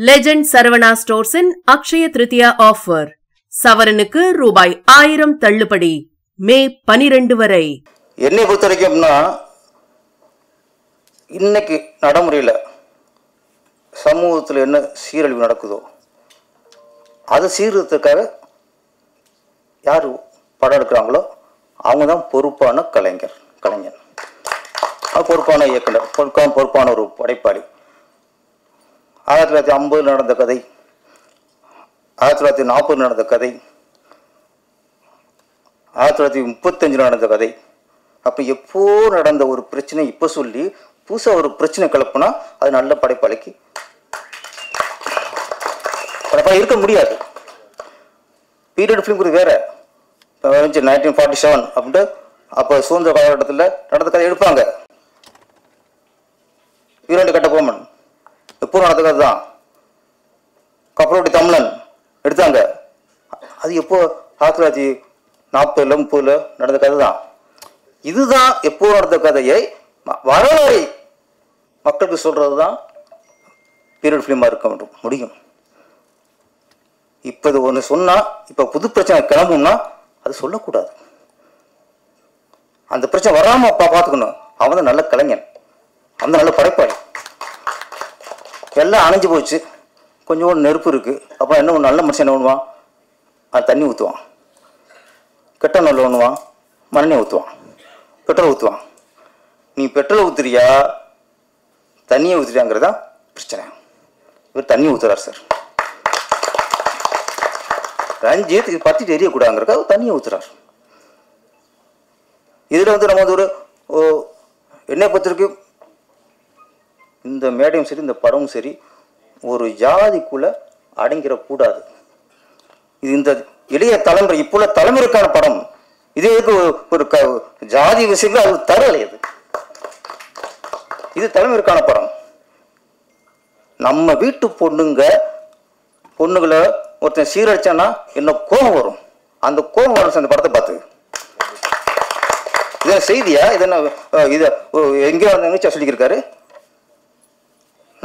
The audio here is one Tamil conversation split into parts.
லெஜண்ட் சரவணா ஸ்டோர்ஸின் அக்ஷய திருத்தியா ஆஃபர். சவரனுக்கு ரூபாய் 1000 தள்ளுபடி. மே 12 வரை. என்னை பொறுத்த வரைக்கும்னா இன்னைக்கு நடைமுறையில் சமூகத்தில் என்ன சீரழிவு நடக்குதோ அது சீர்திருத்தத்துக்காக யார் படம் எடுக்கிறாங்களோ அவங்க தான் பொறுப்பான கலைஞன், பொறுப்பான இயக்குனர், பொறுப்பான ஒரு படைப்பாளி. 1950 நடந்த கதை, 1940 நடந்த கதை, 1935 நடந்த கதை. அப்போ எப்போ நடந்த ஒரு பிரச்சனை இப்போ சொல்லி புதுசாக ஒரு பிரச்சனை கிளப்புனா அது நல்ல படைப்பாளிக்கு இருக்க முடியாது. பீரியட் ஃபிலிம் வேற. 1947 அப்படின்ட்டு அப்போ சுதந்திர காலகட்டத்தில் நடந்த கதை எடுப்பாங்க. வீரண்டு கட்ட போமன் எப்போ நடந்த கதை தான். கப்பலோட்டி தமிழன் எடுத்தாங்க. அது எப்போ 1940, 30 நடந்த கதை தான். இதுதான் எப்போ நடந்த கதையை வரலாறை மக்களுக்கு சொல்றது தான் பீரியட் ஃபிலிமாக இருக்க முடியும். இப்போ இது ஒன்று சொன்னால் இப்போ புது பிரச்சனை கிளம்பும்னா அது சொல்லக்கூடாது. அந்த பிரச்சனை வராமல் பார்த்துக்கணும். அவன் தான் நல்ல கலைஞன், அவன் நல்ல படைப்பாளி. எல்லாம் அணைஞ்சு போச்சு, கொஞ்சம் நெருப்பு இருக்குது. அப்புறம் என்ன நல்ல மனுஷன் என்ன பண்ணுவான்? அது தண்ணி ஊற்றுவான். கெட்ட நல்ல ஒன்றுவான், மண்ணெண்ணெய் ஊற்றுவான், பெட்ரோல் ஊற்றுவான். நீ பெட்ரோல் ஊற்றுறியா தண்ணியை ஊற்றுறியாங்கிறதா பிரச்சனை. இவர் தண்ணி ஊற்றுறார் சார். ரஞ்சித் இது பற்றிட்டு எரியக்கூடாதுங்கிறக்காக தண்ணியை ஊற்றுறார். இதில் நம்ம ஒரு என்னை பொறுத்திருக்கு இந்த மேடையும் சரி இந்த படமும் சரி ஒரு ஜாதிக்குள்ளே அடங்கிடக்கூடாது. இது இந்த இளைய தலைமுறை இப்போ உள்ள தலைமுறைக்கான படம். இது ஒரு ஜாதி விஷயங்கள் அது தரலையது. இது தலைமுறைக்கான படம். நம்ம வீட்டு பொண்ணுங்களை ஒருத்தன் சீரழிச்சானா என்ன கோபம் வரும். அந்த கோபம் வரும் அந்த படத்தை பார்த்து. இது செய்தியா? இது எங்கேயோ நினைச்சா சொல்லியிருக்காரு.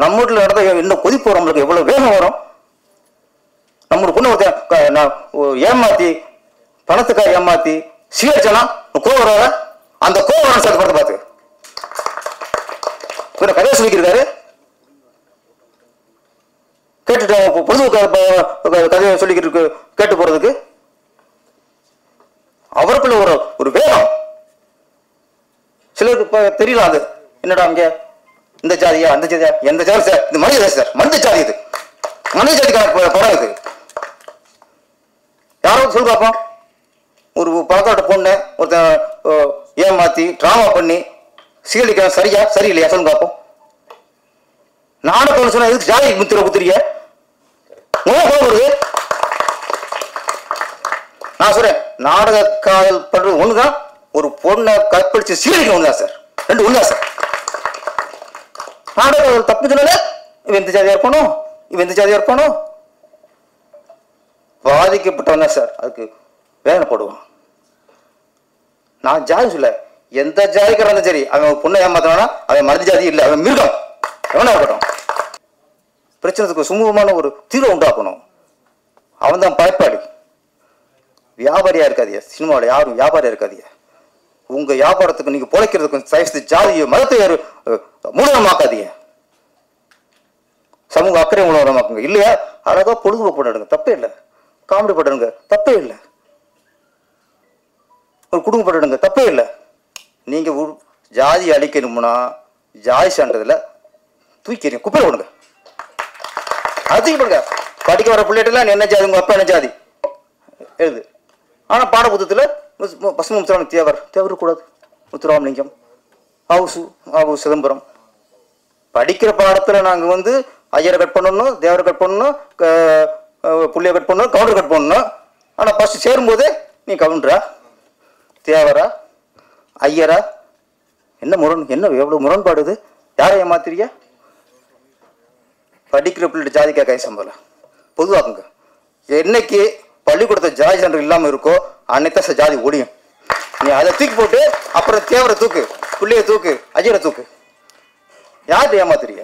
நம்ம வீட்டில் நடந்த என்ன கொதிப்பு வரும், நம்மளுக்கு எவ்வளோ வேகம் வரும். நம்மளோட பொண்ணு ஒருத்தன் ஏமாத்தி பணத்துக்காக ஏமாத்தி சீரழிச்சானா கோபம் வர. அந்த கோபம் வரும் சார் படத்தை பார்த்து. கதையை சொல்லியிருக்காரு. கேட்டுட்டு பொது கதையை சொல்லிக்கிட்டு கேட்டு போறதுக்கு அவருக்குள்ள ஒரு வேகம் சிலருக்கு தெரியல. அது என்னடா இங்க இந்த ஜாதியா அந்த ஜாதியா எந்த ஜாதி சார்? இது மனித சார், மனித ஜாதி. இது மனித ஜாதிக்கான படம். இது யாராவது சொல்லு பார்ப்போம். ஒரு பழக்காட்ட பொண்ணு ஒருத்தன் ஏமாத்தி டிராமா பண்ணி சீரழிக்க சரியா சரியில்லையா சொல்லுங்க பார்ப்போம். நாடகம் சொன்னா எதுக்கு ஜாதி முத்திர குத்துறீங்க? வருது. நான் சொல்றேன் நாடக காதல் பண்றது ஒண்ணுதான், ஒரு பொண்ணை கற்பழிச்சு சீரழிக்க ஒண்ணுதான் சார். ரெண்டு ஒண்ணுதான் சார். நாடக தப்பு சொன்னாலே இவன் எந்த ஜாதியா இருப்பானோ, இவன் எந்த ஜாதியா இருப்பானோ. பாதிக்கப்பட்டவன் தான் சார் அதுக்கு வேதனைப்படுவான். நான் ஜாதி சொல்ல, எந்த ஜாதிக்காரன் சரி அவன் பொண்ணை ஏமாத்தினா அவன் மனித ஜாதி இல்லை, அவன் மிருகம் எவனா இருக்கட்டும். பிரச்சனைக்கு சுமூகமான ஒரு தீர்வை உண்டாக்கணும். அவன் தான் படைப்பாளி. வியாபாரியா இருக்காதிய. சினிமாவில் யாரும் வியாபாரியா இருக்காதிய. உங்க வியாபாரத்துக்கு நீங்க பொழைக்கிறதுக்கும் சைஸ் ஜாதிய மதத்தை மூலமாக்காதீங்க. சமூக அக்கறை மூலமாக்குங்க. இல்லையா அழகா பொழுதுபோக்கு பண்ணிடுங்க, தப்பே இல்லை. காமெடி பண்ணிடுங்க, தப்பே இல்லை. ஒரு குடும்பம் பண்ணிடுங்க, தப்பே இல்லை. நீங்க ஜாதி அழிக்கணும்னா ஜாதி சான்றதுல தூக்கிறீங்க, குப்பையில் விடுங்க. அதிகம் பண்ணுங்க. படிக்க வர பிள்ளைகிட்டலாம் என்ன ஜாதி, உங்க அப்பா என்ன ஜாதி எழுது. ஆனால் பாட புத்தகத்தில் பசும முத்துராமலிங்க தேவர் கூடாது, முத்துராமலிங்கம், ஆவு சிதம்பரம். படிக்கிற பாடத்தில் நாங்கள் ஐயரை கட் பண்ணணும், தேவரை கட் பண்ணணும், புள்ளியை கட் பண்ணணும், கவுண்டர் கட் பண்ணணும். ஆனால் ஃபஸ்ட்டு சேரும்போதே நீ கவுண்டரா தேவரா ஐயரா? என்ன எவ்வளோ முரண்பாடுது? யாரை ஏமாத்துறியா? படிக்கிற பிள்ளை ஜாதிக்காக கை சம்பளம் பொதுவாக்குங்க. என்னைக்கு பள்ளிக்கூடத்தை ஜாதி சான்று இல்லாமல் இருக்கோ அன்னைத்தான் ஜாதி ஒடியும். நீ அதை தூக்கி போட்டு அப்புறம் தேவரை தூக்கு, பிள்ளைய தூக்கு, ஐயரை தூக்கு. யார்கிட்ட ஏமாத்துறிய?